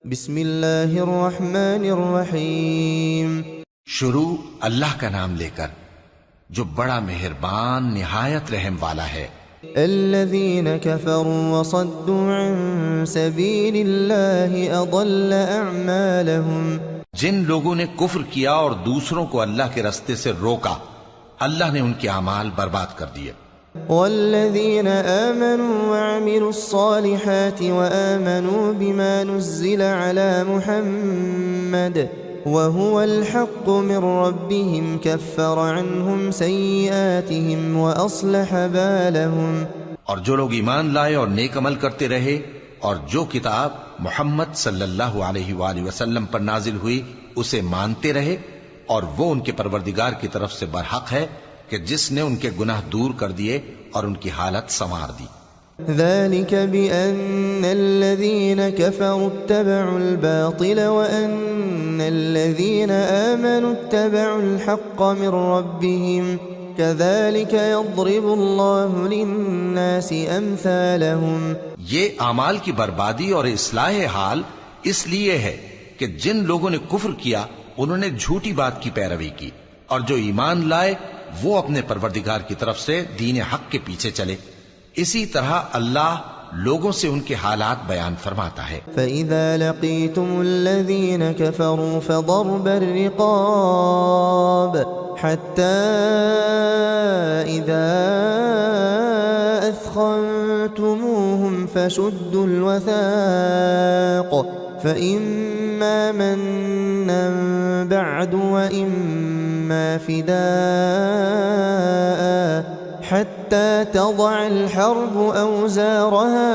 بسم اللہ الرحمن الرحیم۔ شروع اللہ کا نام لے کر جو بڑا مہربان نہایت رحم والا ہے۔ الذین کفروا وصدوا عن سبیل اللہ اضل اعمالهم، جن لوگوں نے کفر کیا اور دوسروں کو اللہ کے راستے سے روکا، اللہ نے ان کے اعمال برباد کر دیے۔ والذین آمنوا وعملوا الصالحات وآمنوا بما نزل على محمد وهو الحق من ربهم كفر عنهم سيئاتهم وأصلح بالهم۔ اور جو لوگ ایمان لائے اور نیک عمل کرتے رہے اور جو کتاب محمد صلی اللہ علیہ وآلہ وسلم پر نازل ہوئی اسے مانتے رہے، اور وہ ان کے پروردگار کی طرف سے برحق ہے کہ جس نے ان کے گناہ دور کر دیے اور ان کی حالت سنوار دی۔ ذلك بأن الذين كفروا اتبعوا الباطل وأن الذين آمنوا اتبعوا الحق من ربهم كذلك يضرب الله للناس أمثالهم۔ یہ اعمال کی بربادی اور اصلاح حال اس لیے ہے کہ جن لوگوں نے کفر کیا انہوں نے جھوٹی بات کی پیروی کی، اور جو ایمان لائے وہ اپنے پروردگار کی طرف سے دین حق کے پیچھے چلے۔ اسی طرح اللہ لوگوں سے ان کے حالات بیان فرماتا ہے۔ فَإِذَا لَقِيتُمُ الَّذِينَ كَفَرُوا فَضَرْبَ الرِّقَابِ حَتَّى إِذَا أَثْخَنْتُمُوهُمْ فَشُدُّوا الْوَثَاقَ فَإِمَّا مَنًّا بَعْدُ وَإِمَّا فِدَاءً حتى تضع الحرب أوزارها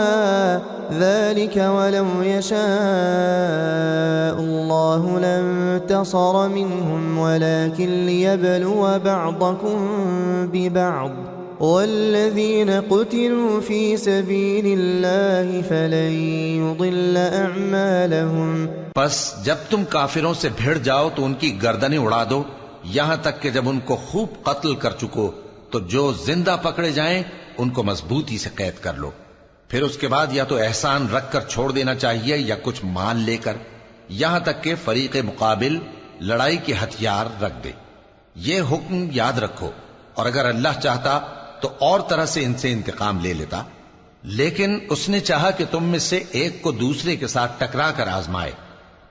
ذلك ولو يشاء الله لانتصر منهم ولكن ليبلو بعضكم ببعض والذين قتلوا في سبيل الله فلن يضل أعمالهم۔ پس جب تم کافروں سے بھیڑ جاؤ تو ان کی گردنیں اڑا دو، یہاں تک کہ جب ان کو خوب قتل کر چکو تو جو زندہ پکڑے جائیں ان کو مضبوطی سے قید کر لو، پھر اس کے بعد یا تو احسان رکھ کر چھوڑ دینا چاہیے یا کچھ مال لے کر، یہاں تک کہ فریق مقابل لڑائی کے ہتھیار رکھ دے۔ یہ حکم یاد رکھو، اور اگر اللہ چاہتا تو اور طرح سے ان سے انتقام لے لیتا، لیکن اس نے چاہا کہ تم میں سے ایک کو دوسرے کے ساتھ ٹکرا کر آزمائے،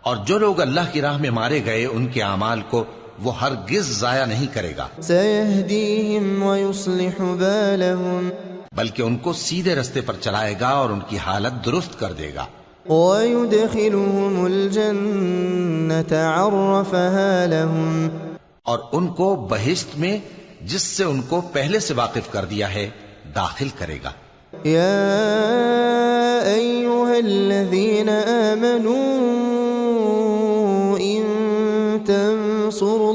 اور جو لوگ اللہ کی راہ میں مارے گئے ان کے اعمال کو وہ ہرگز ضائع نہیں کرے گا، سَيَهْدِيهِمْ وَيُصْلِحُ بَالَهُمْ، بلکہ ان کو سیدھے رستے پر چلائے گا اور ان کی حالت درست کر دے گا۔ وَيُدْخِلُهُمُ الْجَنَّةَ عَرَّفَهَا لَهُمْ، اور ان کو بہشت میں جس سے ان کو پہلے سے واقف کر دیا ہے داخل کرے گا۔ يا أيها الذين آمنوا إن تنصروا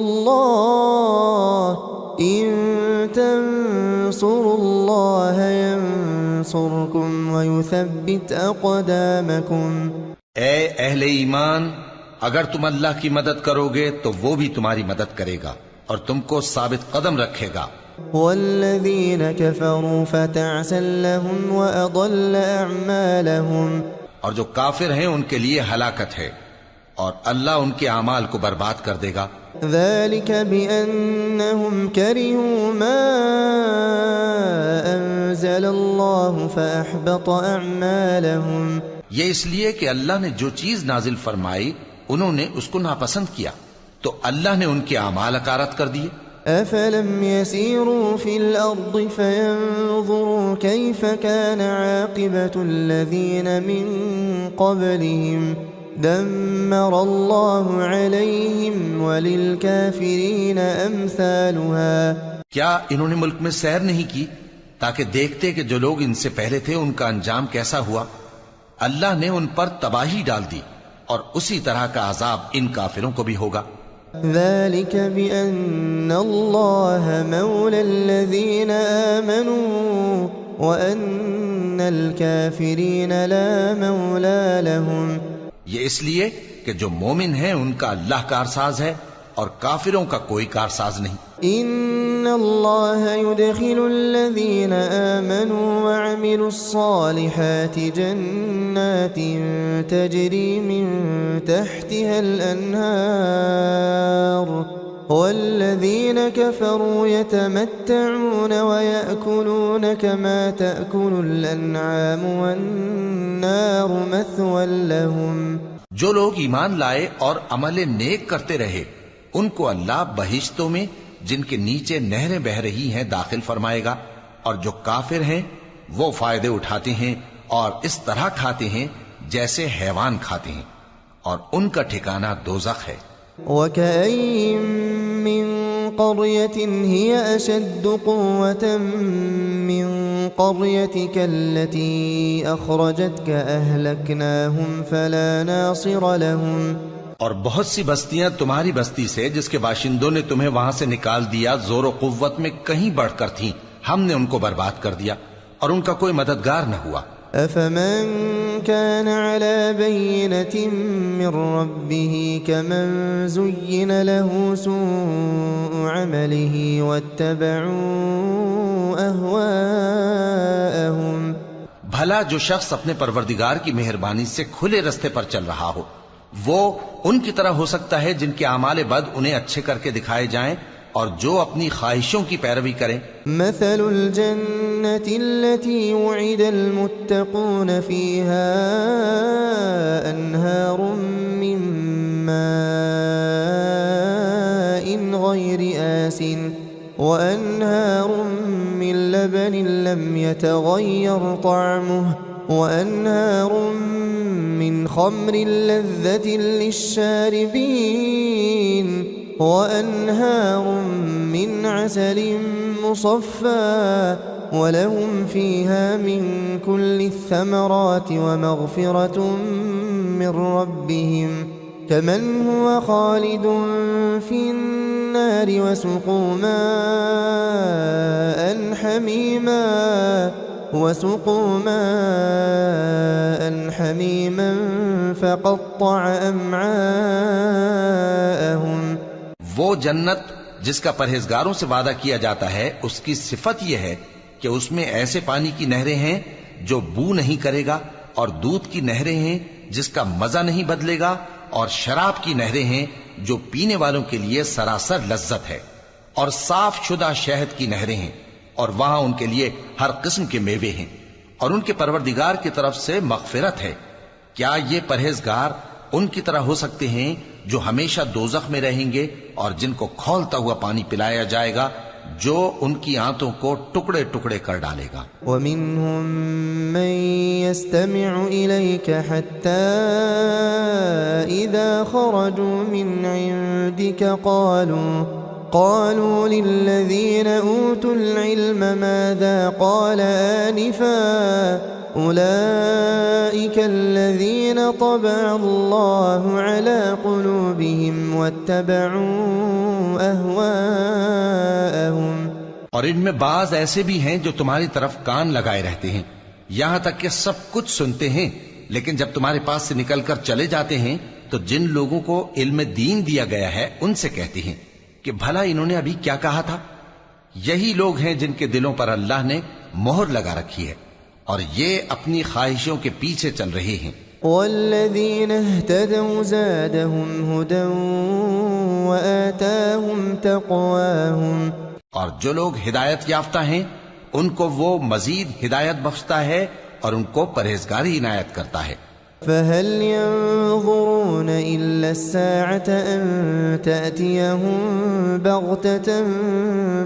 الله ينصركم ويثبت أقدامكم۔ اے اہل ایمان، اگر تم اللہ کی مدد کرو گے تو وہ بھی تمہاری مدد کرے گا اور تم کو ثابت قدم رکھے گا۔ والذين كفروا فتعسا لهم وأضل أعمالهم، اور جو کافر ہیں ان کے لیے ہلاکت ہے اور اللہ ان کے اعمال کو برباد کر دے گا۔ ذلك بأنهم كرهوا ما أنزل الله فأحبط أعمالهم، یہ اس لیے کہ اللہ نے جو چیز نازل فرمائی انہوں نے اس کو ناپسند کیا تو اللہ نے ان کے اعمال اکارت کر دیے۔ أفلم يسيروا في الأرض فينظروا كيف كان عاقبة الذين من قبلهم دمر الله عليهم وللكافرين أمثالها۔ کیا انہوں نے ملک میں سیر نہیں کی تاکہ دیکھتے کہ جو لوگ ان سے پہلے تھے ان کا انجام کیسا ہوا؟ اللہ نے ان پر تباہی ڈال دی اور اسی طرح کا عذاب ان کافروں کو بھی ہوگا۔ ذلك بأن الله مولى الذين آمنوا وأن الكافرين لا مولى لهم، یہ اس لیے کہ جو مومن ہیں ان کا اللہ کارساز ہے اور کافروں کا کوئی کارساز نہیں۔ ان اللہ يدخل الذین آمنوا وعملوا الصالحات جنات تجری من تحتها الانہار والذین كفروا يتمتعون ويأكلون كما تأكل الانعام والنار مثوى لهم۔ جو لوگ ایمان لائے اور عمل نیک کرتے رہے ان کو اللہ بہشتوں میں جن کے نیچے نہریں بہ رہی ہیں داخل فرمائے گا، اور جو کافر ہیں وہ فائدے اٹھاتے ہیں اور اس طرح کھاتے ہیں جیسے حیوان کھاتے ہیں، اور ان کا ٹھکانہ دوزخ ہے۔ وَكَأَيٍّ مِّن قَرْيَةٍ هِيَ أَشَدُّ قُوَّةً مِّن قَرْيَتِكَ الَّتِي أَخْرَجَتْكَ أَهْلَكْنَاهُمْ فَلَا نَاصِرَ لَهُمْ۔ اور بہت سی بستیاں تمہاری بستی سے جس کے باشندوں نے تمہیں وہاں سے نکال دیا زور و قوت میں کہیں بڑھ کر تھیں، ہم نے ان کو برباد کر دیا اور ان کا کوئی مددگار نہ ہوا۔ أَفَمَن كَانَ عَلَى بَيِّنَةٍ مِّن رَّبِّهِ كَمَن زُيِّنَ لَهُ سُوءُ عَمَلِهِ وَاتَّبَعُوا أَهْوَاءَهُمْ۔ بھلا جو شخص اپنے پروردگار کی مہربانی سے کھلے رستے پر چل رہا ہو وہ ان کی طرح ہو سکتا ہے جن کے اعمال بد انہیں اچھے کر کے دکھائے جائیں اور جو اپنی خواہشوں کی پیروی کریں۔ مثل الجنة التي وعد المتقون فيها أنهار من ماء غير آسن وأنهار من لبن لم يتغير طعمه وأنهار من خمر لذة للشاربين وأنهار من عسل مصفى ولهم فيها من كل الثمرات ومغفرة من ربهم كمن هو خالد في النار وسقوا ماء حميما فقطع أمعاءهم۔ وہ جنت جس کا پرہیزگاروں سے وعدہ کیا جاتا ہے اس کی صفت یہ ہے کہ اس میں ایسے پانی کی نہریں ہیں جو بو نہیں کرے گا، اور دودھ کی نہریں ہیں جس کا مزہ نہیں بدلے گا، اور شراب کی نہریں ہیں جو پینے والوں کے لیے سراسر لذت ہے، اور صاف شدہ شہد کی نہریں ہیں، اور وہاں ان کے لیے ہر قسم کے میوے ہیں، اور ان کے پروردگار کی طرف سے مغفرت ہے۔ کیا یہ پرہیزگار ان کی طرح ہو سکتے ہیں جو ہمیشہ دوزخ میں رہیں گے اور جن کو کھولتا ہوا پانی پلایا جائے گا جو ان کی آنتوں کو ٹکڑے ٹکڑے کر ڈالے گا۔ وَمِنْهُمْ مَنْ يَسْتَمِعُ إِلَيْكَ حَتَّى إِذَا خَرَجُوا مِنْ عِنْدِكَ قالوا للذين أوتوا العلم ماذا قال آنفا أولئك الذين طبع الله على قلوبهم واتبعوا أهواءهم۔ اور ان میں بعض ایسے بھی ہیں جو تمہاری طرف کان لگائے رہتے ہیں یہاں تک کہ سب کچھ سنتے ہیں، لیکن جب تمہارے پاس سے نکل کر چلے جاتے ہیں تو جن لوگوں کو علم دین دیا گیا ہے ان سے کہتے ہیں کہ بھلا انہوں نے ابھی کیا کہا تھا۔ یہی لوگ ہیں جن کے دلوں پر اللہ نے مہر لگا رکھی ہے اور یہ اپنی خواہشوں کے پیچھے چل رہے ہیں۔ والذین اہتدوا زادہم ہدی وآتاہم تقواہم۔ اور جو لوگ ہدایت یافتہ ہیں ان کو وہ مزید ہدایت بخشتا ہے اور ان کو پرہیزگاری عنایت کرتا ہے۔ فهل ينظرون إلا الساعة أن تأتيهم بغتة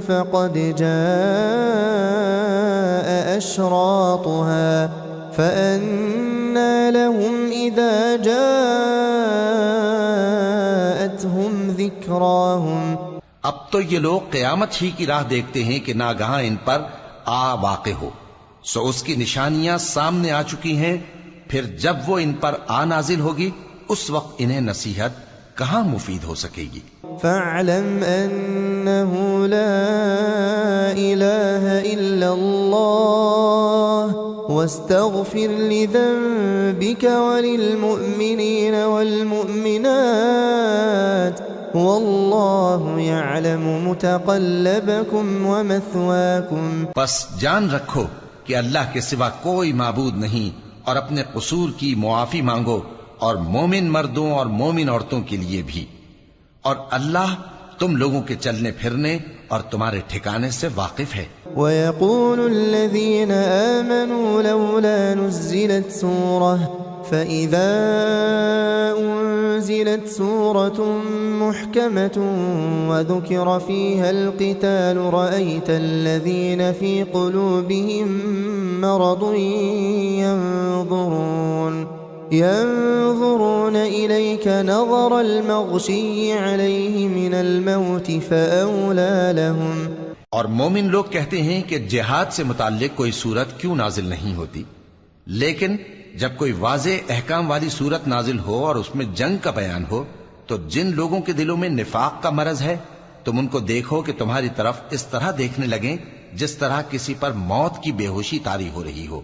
فقد جاء أشراطها فأنى لهم إذا جاءتهم ذكراهم۔ اب تو یہ لوگ قیامت ہی کی راہ دیکھتے ہیں کہ ناگہاں ان پر آ واقع ہو، سو اس کی نشانیاں سامنے آ چکی ہیں، پھر جب وہ ان پر آ نازل ہوگی اس وقت انہیں نصیحت کہاں مفید ہو سکے گی۔ فاعلم انه لا الہ الا اللہ واستغفر لذنبك وللمؤمنین والمؤمنات والله يعلم متقلبكم ومثواكم. پس جان رکھو کہ اللہ کے سوا کوئی معبود نہیں، اور اپنے قصور کی معافی مانگو، اور مومن مردوں اور مومن عورتوں کے لیے بھی، اور اللہ تم لوگوں کے چلنے پھرنے اور تمہارے ٹھکانے سے واقف ہے. ويقول الذين آمنوا لولا نزلت سورة فإذا أنزلت سورة محكمة وذكر فيها القتال رأيت الذين في قلوبهم مرض ينظرون إليك نظر المغشي عليه من الموت فأولى لهم. اور مومن لوگ کہتے ہیں کہ جہاد سے متعلق کوئی صورت کیوں نازل نہیں ہوتی، لیکن جب کوئی واضح احکام والی صورت نازل ہو اور اس میں جنگ کا بیان ہو تو جن لوگوں کے دلوں میں نفاق کا مرض ہے تم ان کو دیکھو کہ تمہاری طرف اس طرح دیکھنے لگیں جس طرح کسی پر موت کی بے ہوشی طاری ہو رہی ہو،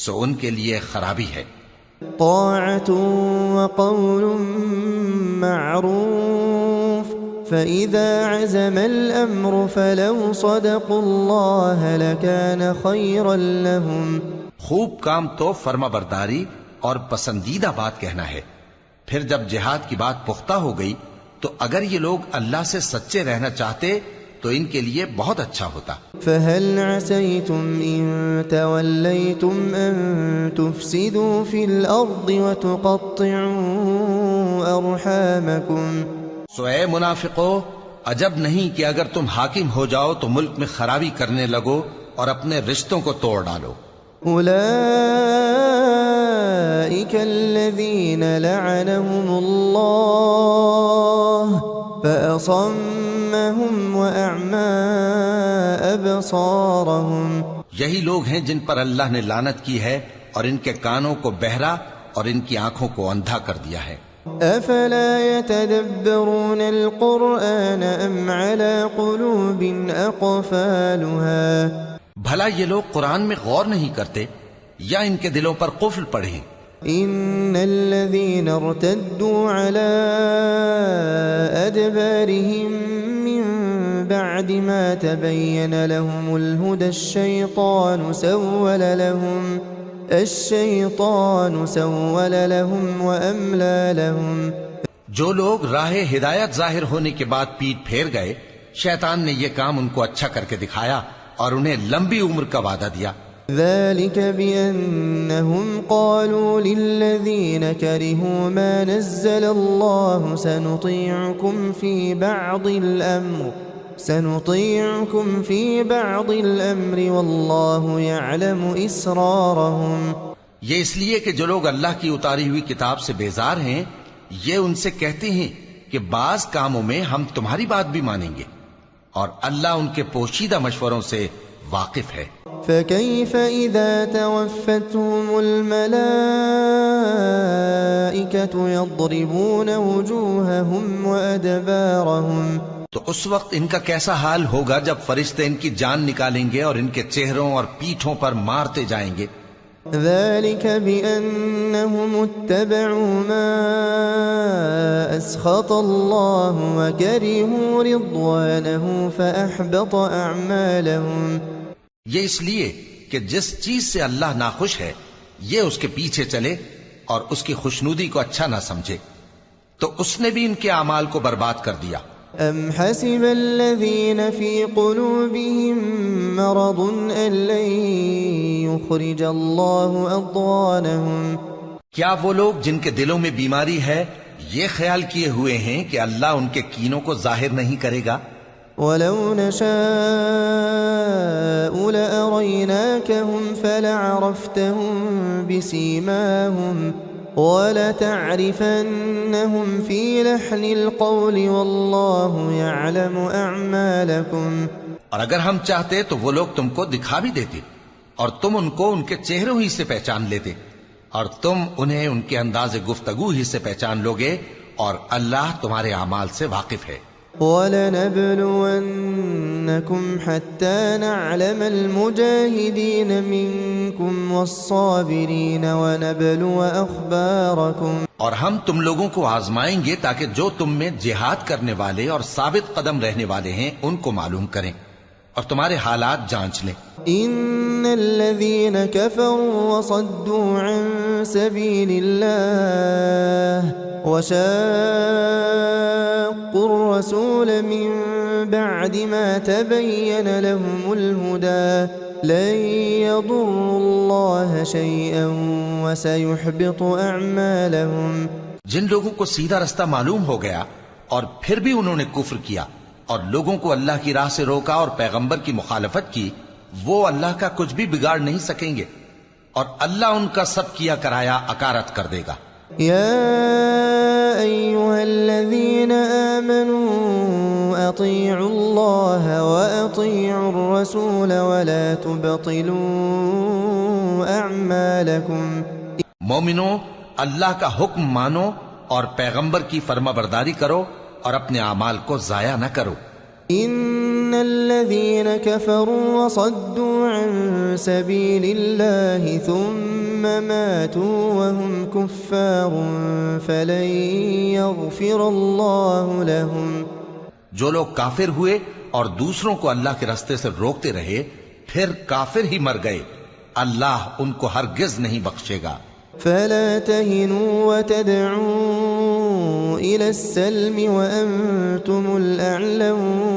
سو ان کے لیے خرابی ہے. طاعة وقول معروف فإذا عزم الأمر فلو صدقوا الله لكان خيرا لهم. خوب کام تو فرما برداری اور پسندیدہ بات کہنا ہے، پھر جب جہاد کی بات پختہ ہو گئی تو اگر یہ لوگ اللہ سے سچے رہنا چاہتے تو ان کے لیے بہت اچھا ہوتا. فهل عسيتم إن توليتم أن تفسدوا في الأرض وتقطعوا أرحامكم. سو اے منافقو، عجب نہیں کہ اگر تم حاکم ہو جاؤ تو ملک میں خرابی کرنے لگو اور اپنے رشتوں کو توڑ ڈالو. أولئك الذين لعنهم الله فأصمهم وأعمى أبصارهم. یہی لوگ ہیں جن پر اللہ نے لعنت کی ہے اور ان کے کانوں کو بہرا اور ان کی آنکھوں کو اندھا کر دیا ہے. أفلا يتدبرون القرآن أم على قلوب أقفالها. بھلا یہ لوگ قرآن میں غور نہیں کرتے یا ان کے دلوں پر قفل پڑے؟ إن الذين ارتدوا على أدبارهم من بعد ما تبين لهم الهدى الشيطان سول لهم وأملى لهم. جو لوگ راہ ہدایت ظاہر ہونے کے بعد پیٹ پھیر گئے، شیطان نے یہ کام ان کو اچھا کر کے دکھایا اور انہیں لمبی عمر کا وعدہ دیا. ذلك بأنهم قالوا للذين كرهوا ما نزل الله سنطيعكم في بعض الأمر والله يعلم إسرارهم. یہ اس لیے کہ جو لوگ اللہ کی اتاری ہوئی کتاب سے بیزار ہیں یہ ان سے کہتے ہیں کہ بعض کاموں میں ہم تمہاری بات بھی مانیں گے، اور اللہ ان کے پوشیدہ مشوروں سے واقف ہے. فكيف إذا توفتهم الملائكة يضربون وجوههم وأدبارهم. تو اس وقت ان کا کیسا حال ہوگا جب فرشتے ان کی جان نکالیں گے اور ان کے چہروں اور پیٹھوں پر مارتے جائیں گے. ذلك بأنهم اتبعوا ما أسخط الله وكرهوا رضوانه فأحبط أعمالهم. یہ اس لیے کہ جس چیز سے اللہ ناخوش ہے یہ اس کے پیچھے چلے اور اس کی خوشنودی کو اچھا نہ سمجھے تو اس نے بھی ان کے اعمال کو برباد کر دیا. أم حسب الذين في قلوبهم مرض أن لن يخرج الله أضغانهم. کیا وہ لوگ جن کے دلوں میں بیماری ہے یہ خیال کیے ہوئے ہیں کہ اللہ ان کے کینوں کو ظاہر نہیں کرے گا؟ ولو نشاء لأريناكهم فلعرفتهم بسيماهم وَلَتَعْرِفَنَّهُمْ فِي لَحْنِ الْقَوْلِ وَاللَّهُ يَعْلَمُ أَعْمَالَكُمْ. اور اگر ہم چاہتے تو وہ لوگ تم کو دکھا بھی دیتے اور تم ان کو ان کے چہروں ہی سے پہچان لیتے اور تم انہیں ان کے انداز گفتگو ہی سے پہچان لوگے اور اللہ تمہارے اعمال سے واقف ہے. وَلَنَبْلُوَنَّكُمْ حَتَّى نَعْلَمَ الْمُجَاهِدِينَ مِنْكُمْ منكم والصابرين ونبلو أخباركم اور ہم تم لوگوں کو آزمائیں گے تاکہ جو تم میں جہاد کرنے والے اور ثابت قدم رہنے والے ہیں ان کو معلوم کریں اور تمہارے حالات جانچ لیں. إن الذين كفروا وصدوا عن سبيل الله وشاقوا الرسول من بعد ما تبين لهم الهدى لن يضروا الله شيئا وسيحبط أعمالهم. جن لوگوں کو سیدھا رستہ معلوم ہو گیا اور پھر بھی انہوں نے کفر کیا اور لوگوں کو اللہ کی راہ سے روکا اور پیغمبر کی مخالفت کی، وہ اللہ کا کچھ بھی بگاڑ نہیں سکیں گے اور اللہ ان کا سب کیا کرایا اکارت کر دے گا. يا أيها الذين آمنوا أطيعوا الله وأطيعوا الرسول ولا تبطلوا أعمالكم. مومنو، اللہ کا حکم مانو اور پیغمبر کی فرما برداری کرو اور اپنے اعمال کو ضائع نہ کرو. إن الذين كفروا وصدوا عن سبيل الله ثم ماتوا وهم كفار فلن يغفر الله لهم. جو لوگ کافر ہوئے اور دوسروں کو اللہ کے راستے سے روکتے رہے پھر کافر ہی مر گئے، اللہ ان کو ہرگز نہیں بخشے گا. فلا تهنوا وتدعوا إلى السلم وأنتم الأعلون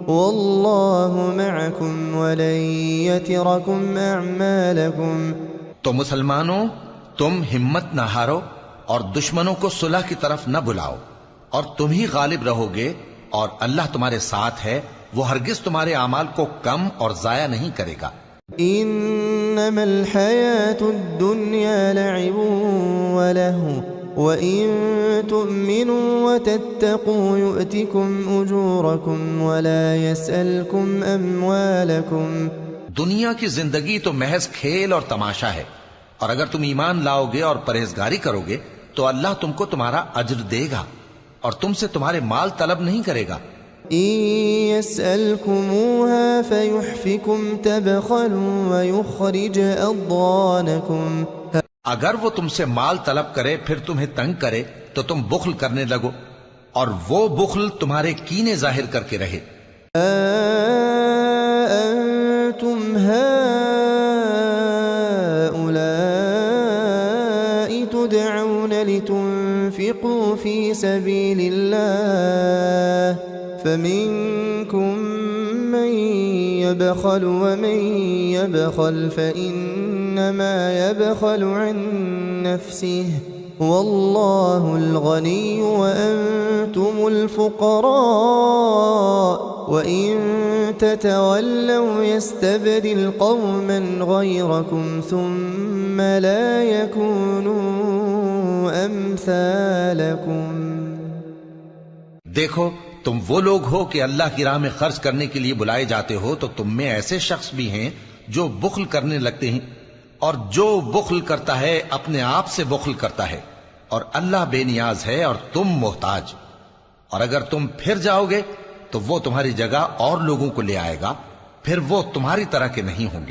والله معكم ولن يتركم أعمالكم. تو مسلمانوں، تم ہمت نہ ہارو اور دشمنوں کو صلح کی طرف نہ بلاؤ، اور تم ہی غالب رہو گے اور اللہ تمہارے ساتھ ہے، وہ ہرگز تمہارے اعمال کو کم اور ضائع نہیں کرے گا. إنما الحياة الدنيا لعب ولهو وإن تؤمنوا وتتقوا يؤتكم أجوركم ولا يسألكم أموالكم. دنیا کی زندگی تو محض کھیل اور تماشا ہے، اور اگر تم ایمان لاؤ گے اور پرہیزگاری کرو گے تو اللہ تم کو تمہارا اجر دے گا اور تم سے تمہارے مال طلب نہیں کرے گا. إن يسألكموها فيحفكم تبخلوا ويخرج أضغانكم. اگر وہ تم سے مال طلب کرے پھر تمہیں تنگ کرے تو تم بخل کرنے لگو، اور وہ بخل تمہارے کینے ظاہر کر کے رہے. أنتم هؤلاء تدعون لتنفقوا في سبيل الله فمنكم من يبخل ومن يبخل فإنما يبخل عن نفسه والله الغني وأنتم الفقراء وإن تتولوا يستبدل قوما غيركم ثم لا يكونوا أمثالكم. دیکھو، تم وہ لوگ ہو کہ اللہ کی راہ میں خرچ کرنے کے لیے بلائے جاتے ہو، تو تم میں ایسے شخص بھی ہیں جو بخل کرنے لگتے ہیں، اور جو بخل کرتا ہے اپنے آپ سے بخل کرتا ہے، اور اللہ بے نیاز ہے اور تم محتاج. اور اگر تم پھر جاؤ گے تو وہ تمہاری جگہ اور لوگوں کو لے آئے گا، پھر وہ تمہاری طرح کے نہیں ہوں گے.